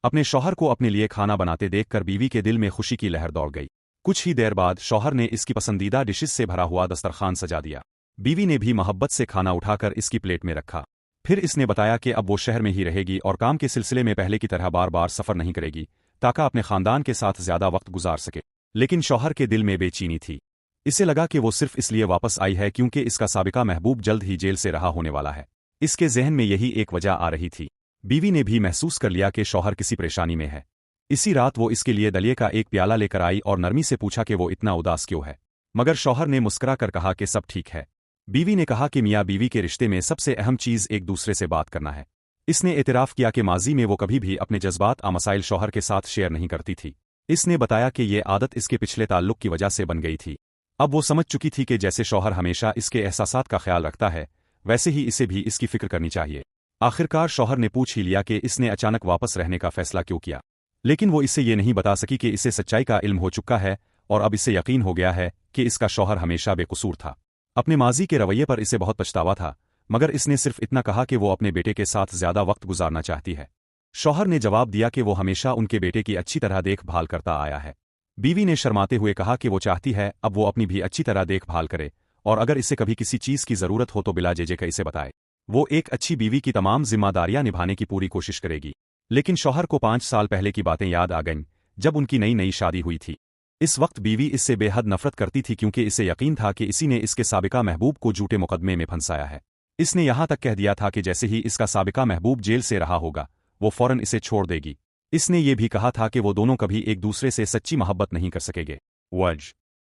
अपने शौहर को अपने लिए खाना बनाते देखकर बीवी के दिल में खुशी की लहर दौड़ गई। कुछ ही देर बाद शौहर ने इसकी पसंदीदा डिशेस से भरा हुआ दस्तरखान सजा दिया। बीवी ने भी मोहब्बत से खाना उठाकर इसकी प्लेट में रखा। फिर इसने बताया कि अब वो शहर में ही रहेगी और काम के सिलसिले में पहले की तरह बार बार सफर नहीं करेगी, ताकि अपने खानदान के साथ ज्यादा वक्त गुजार सके। लेकिन शौहर के दिल में बेचैनी थी। इसे लगा कि वो सिर्फ इसलिए वापस आई है क्योंकि इसका साबिका महबूब जल्द ही जेल से रहा होने वाला है। इसके जहन में यही एक वजह आ रही थी। बीवी ने भी महसूस कर लिया कि शौहर किसी परेशानी में है। इसी रात वो इसके लिए दलिए का एक प्याला लेकर आई और नरमी से पूछा कि वो इतना उदास क्यों है। मगर शौहर ने मुस्कुरा कर कहा कि सब ठीक है। बीवी ने कहा कि मियाँ बीवी के रिश्ते में सबसे अहम चीज़ एक दूसरे से बात करना है। इसने एतराफ़ किया कि माजी में वो कभी भी अपने जज्बात मसाइल शौहर के साथ शेयर नहीं करती थी। इसने बताया कि ये आदत इसके पिछले ताल्लुक की वजह से बन गई थी। अब वो समझ चुकी थी कि जैसे शौहर हमेशा इसके एहसासात का ख्याल रखता है, वैसे ही इसे भी इसकी फिक्र करनी चाहिए। आखिरकार शौहर ने पूछ ही लिया कि इसने अचानक वापस रहने का फैसला क्यों किया। लेकिन वो इससे ये नहीं बता सकी कि इसे सच्चाई का इल्म हो चुका है और अब इसे यकीन हो गया है कि इसका शौहर हमेशा बेकसूर था। अपने माजी के रवैये पर इसे बहुत पछतावा था, मगर इसने सिर्फ इतना कहा कि वो अपने बेटे के साथ ज्यादा वक्त गुजारना चाहती है। शौहर ने जवाब दिया कि वो हमेशा उनके बेटे की अच्छी तरह देखभाल करता आया है। बीवी ने शर्माते हुए कहा कि वो चाहती है अब वो अपनी भी अच्छी तरह देखभाल करे और अगर इसे कभी किसी चीज की जरूरत हो तो बिला जेजे का इसे बताए। वो एक अच्छी बीवी की तमाम जिम्मेदारियां निभाने की पूरी कोशिश करेगी। लेकिन शौहर को 5 साल पहले की बातें याद आ गईं, जब उनकी नई नई शादी हुई थी। इस वक्त बीवी इससे बेहद नफरत करती थी क्योंकि इसे यकीन था कि इसी ने इसके साबिका महबूब को झूठे मुकदमे में फंसाया है। इसने यहां तक कह दिया था कि जैसे ही इसका साबिका महबूब जेल से रहा होगा, वो फौरन इसे छोड़ देगी। इसने ये भी कहा था कि वो दोनों कभी एक दूसरे से सच्ची मोहब्बत नहीं कर सकेंगे। वज